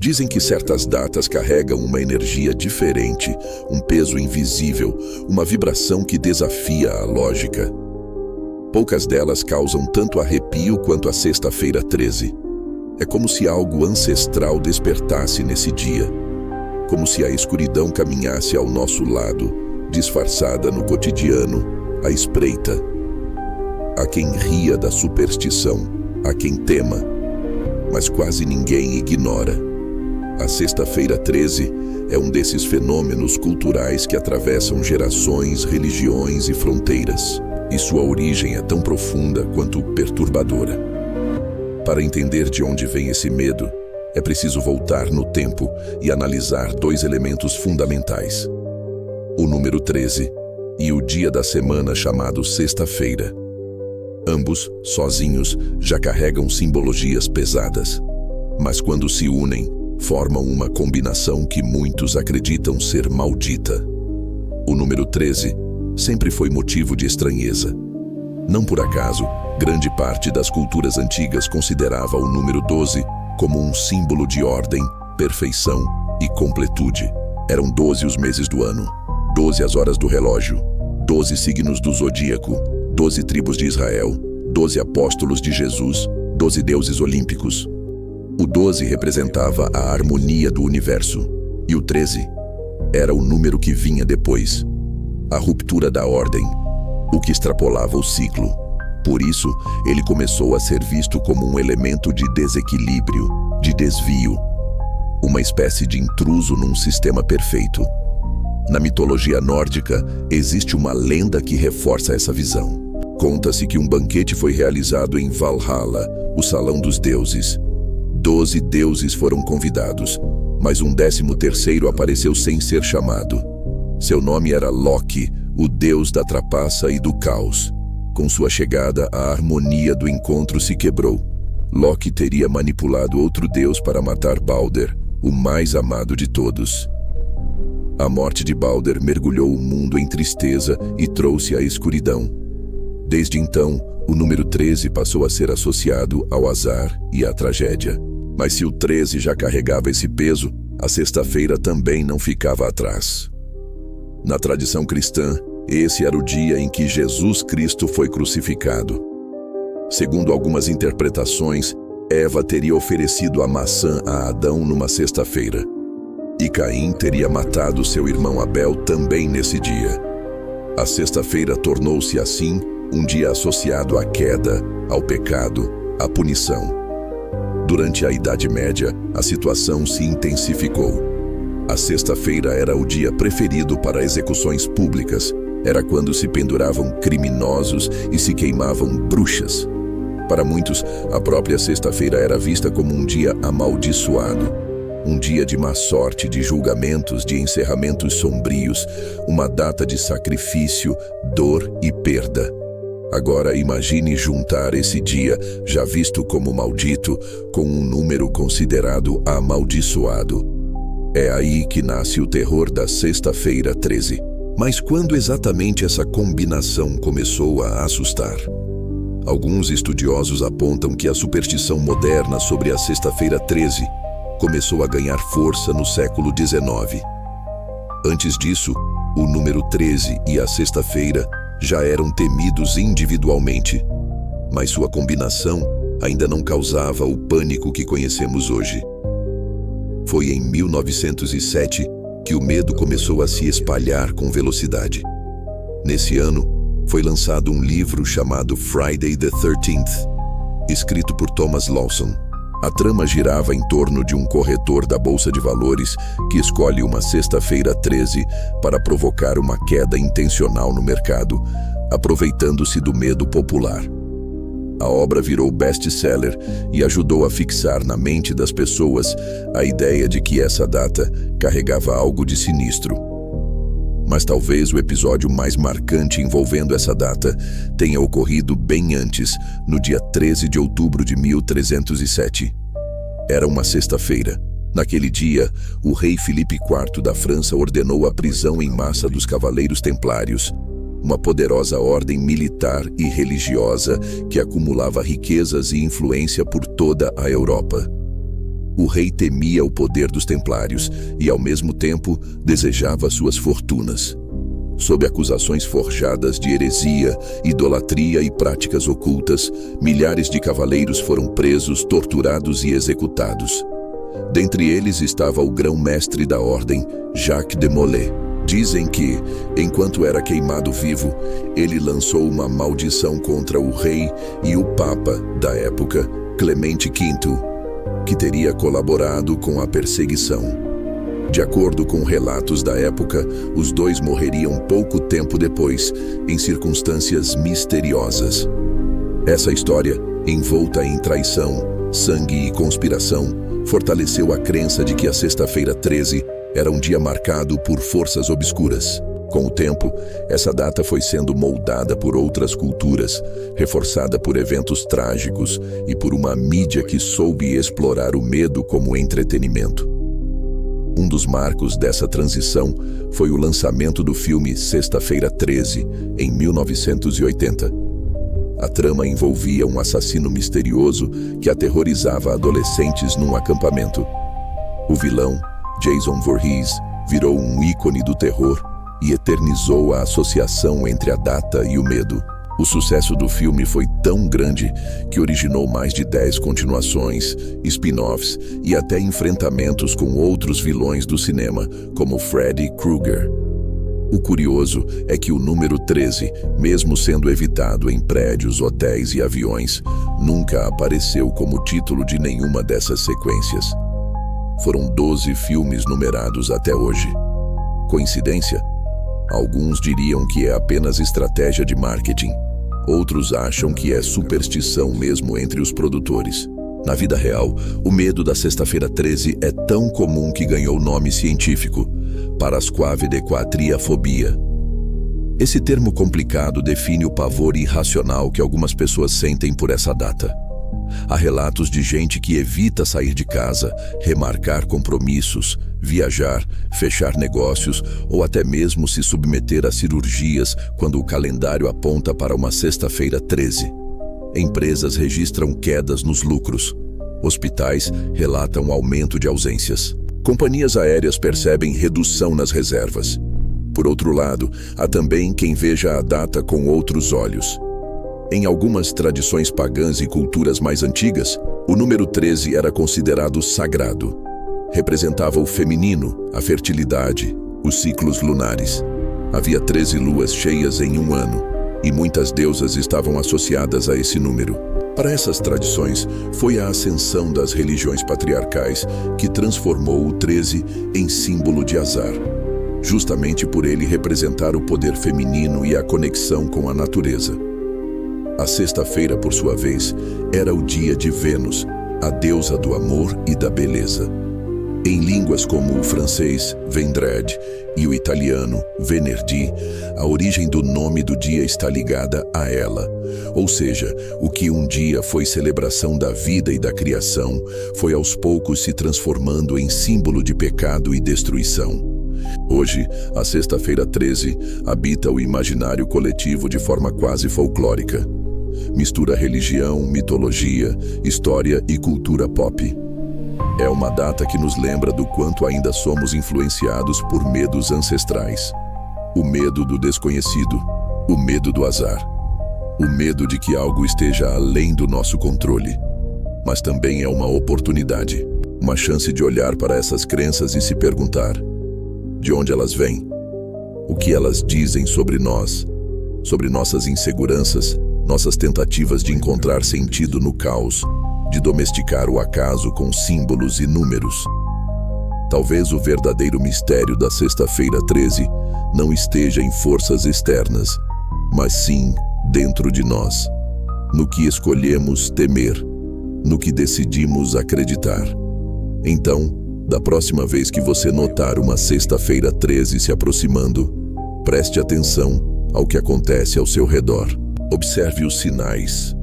Dizem que certas datas carregam uma energia diferente, um peso invisível, uma vibração que desafia a lógica. Poucas delas causam tanto arrepio quanto a Sexta-feira 13. É como se algo ancestral despertasse nesse dia, como se a escuridão caminhasse ao nosso lado, disfarçada no cotidiano, à espreita. Há quem ria da superstição, há quem tema, mas quase ninguém ignora. A Sexta-feira 13 é um desses fenômenos culturais que atravessam gerações, religiões e fronteiras, e sua origem é tão profunda quanto perturbadora. Para entender de onde vem esse medo, é preciso voltar no tempo e analisar dois elementos fundamentais: o número 13 e o dia da semana chamado Sexta-feira. Ambos, sozinhos, já carregam simbologias pesadas, mas quando se unem, formam uma combinação que muitos acreditam ser maldita. O número 13 sempre foi motivo de estranheza. Não por acaso, grande parte das culturas antigas considerava o número 12 como um símbolo de ordem, perfeição e completude. Eram 12 os meses do ano, 12 as horas do relógio, 12 signos do zodíaco, 12 tribos de Israel, 12 apóstolos de Jesus, 12 deuses olímpicos. O 12 representava a harmonia do universo, e o 13 era o número que vinha depois, a ruptura da ordem, o que extrapolava o ciclo. Por isso, ele começou a ser visto como um elemento de desequilíbrio, de desvio, uma espécie de intruso num sistema perfeito. Na mitologia nórdica, existe uma lenda que reforça essa visão. Conta-se que um banquete foi realizado em Valhalla, o Salão dos Deuses. 12 deuses foram convidados, mas um 13º apareceu sem ser chamado. Seu nome era Loki, o deus da trapaça e do caos. Com sua chegada, a harmonia do encontro se quebrou. Loki teria manipulado outro deus para matar Balder, o mais amado de todos. A morte de Balder mergulhou o mundo em tristeza e trouxe a escuridão. Desde então, o número 13 passou a ser associado ao azar e à tragédia. Mas se o 13 já carregava esse peso, a Sexta-feira também não ficava atrás. Na tradição cristã, esse era o dia em que Jesus Cristo foi crucificado. Segundo algumas interpretações, Eva teria oferecido a maçã a Adão numa sexta-feira, e Caim teria matado seu irmão Abel também nesse dia. A sexta-feira tornou-se, assim, um dia associado à queda, ao pecado, à punição. Durante a Idade Média, a situação se intensificou. A sexta-feira era o dia preferido para execuções públicas. Era quando se penduravam criminosos e se queimavam bruxas. Para muitos, a própria sexta-feira era vista como um dia amaldiçoado. Um dia de má sorte, de julgamentos, de encerramentos sombrios, uma data de sacrifício, dor e perda. Agora imagine juntar esse dia, já visto como maldito, com um número considerado amaldiçoado. É aí que nasce o terror da Sexta-feira 13. Mas quando exatamente essa combinação começou a assustar? Alguns estudiosos apontam que a superstição moderna sobre a Sexta-feira 13 começou a ganhar força no século XIX. Antes disso, o número 13 e a Sexta-feira já eram temidos individualmente, mas sua combinação ainda não causava o pânico que conhecemos hoje. Foi em 1907 que o medo começou a se espalhar com velocidade. Nesse ano, foi lançado um livro chamado Friday the 13th, escrito por Thomas Lawson. A trama girava em torno de um corretor da Bolsa de Valores que escolhe uma sexta-feira 13 para provocar uma queda intencional no mercado, aproveitando-se do medo popular. A obra virou best-seller e ajudou a fixar na mente das pessoas a ideia de que essa data carregava algo de sinistro. Mas talvez o episódio mais marcante envolvendo essa data tenha ocorrido bem antes, no dia 13 de outubro de 1307. Era uma sexta-feira. Naquele dia, o rei Filipe IV da França ordenou a prisão em massa dos Cavaleiros Templários, uma poderosa ordem militar e religiosa que acumulava riquezas e influência por toda a Europa. O rei temia o poder dos templários e, ao mesmo tempo, desejava suas fortunas. Sob acusações forjadas de heresia, idolatria e práticas ocultas, milhares de cavaleiros foram presos, torturados e executados. Dentre eles estava o grão-mestre da ordem, Jacques de Molay. Dizem que, enquanto era queimado vivo, ele lançou uma maldição contra o rei e o papa da época, Clemente V, que teria colaborado com a perseguição. De acordo com relatos da época, os dois morreriam pouco tempo depois, em circunstâncias misteriosas. Essa história, envolta em traição, sangue e conspiração, fortaleceu a crença de que a Sexta-feira 13 era um dia marcado por forças obscuras. Com o tempo, essa data foi sendo moldada por outras culturas, reforçada por eventos trágicos e por uma mídia que soube explorar o medo como entretenimento. Um dos marcos dessa transição foi o lançamento do filme Sexta-feira 13, em 1980. A trama envolvia um assassino misterioso que aterrorizava adolescentes num acampamento. O vilão, Jason Voorhees, virou um ícone do terror e eternizou a associação entre a data e o medo. O sucesso do filme foi tão grande que originou mais de 10 continuações, spin-offs e até enfrentamentos com outros vilões do cinema, como Freddy Krueger. O curioso é que o número 13, mesmo sendo evitado em prédios, hotéis e aviões, nunca apareceu como título de nenhuma dessas sequências. Foram 12 filmes numerados até hoje. Coincidência? Alguns diriam que é apenas estratégia de marketing. Outros acham que é superstição mesmo entre os produtores. Na vida real, o medo da Sexta-feira 13 é tão comum que ganhou nome científico, parasquavidequatriafobia. Esse termo complicado define o pavor irracional que algumas pessoas sentem por essa data. Há relatos de gente que evita sair de casa, remarcar compromissos, viajar, fechar negócios ou até mesmo se submeter a cirurgias quando o calendário aponta para uma Sexta-feira 13. Empresas registram quedas nos lucros. Hospitais relatam aumento de ausências. Companhias aéreas percebem redução nas reservas. Por outro lado, há também quem veja a data com outros olhos. Em algumas tradições pagãs e culturas mais antigas, o número 13 era considerado sagrado. Representava o feminino, a fertilidade, os ciclos lunares. Havia 13 luas cheias em um ano, e muitas deusas estavam associadas a esse número. Para essas tradições, foi a ascensão das religiões patriarcais que transformou o 13 em símbolo de azar, justamente por ele representar o poder feminino e a conexão com a natureza. A sexta-feira, por sua vez, era o dia de Vênus, a deusa do amor e da beleza. Em línguas como o francês, Vendredi, e o italiano, Venerdì, a origem do nome do dia está ligada a ela. Ou seja, o que um dia foi celebração da vida e da criação, foi aos poucos se transformando em símbolo de pecado e destruição. Hoje, a sexta-feira 13 habita o imaginário coletivo de forma quase folclórica. Mistura religião, mitologia, história e cultura pop. É uma data que nos lembra do quanto ainda somos influenciados por medos ancestrais. O medo do desconhecido, o medo do azar, o medo de que algo esteja além do nosso controle. Mas também é uma oportunidade, uma chance de olhar para essas crenças e se perguntar: de onde elas vêm? O que elas dizem sobre nós? Sobre nossas inseguranças, nossas tentativas de encontrar sentido no caos, de domesticar o acaso com símbolos e números. Talvez o verdadeiro mistério da sexta-feira 13 não esteja em forças externas, mas sim dentro de nós, no que escolhemos temer, no que decidimos acreditar. Então, da próxima vez que você notar uma sexta-feira 13 se aproximando, preste atenção ao que acontece ao seu redor. Observe os sinais.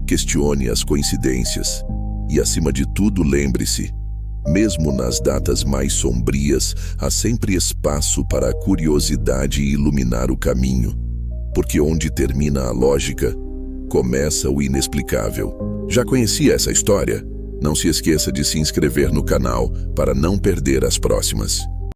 Questione as coincidências e, acima de tudo, lembre-se: mesmo nas datas mais sombrias, há sempre espaço para a curiosidade iluminar o caminho, porque onde termina a lógica, começa o inexplicável. Já conhecia essa história? Não se esqueça de se inscrever no canal para não perder as próximas.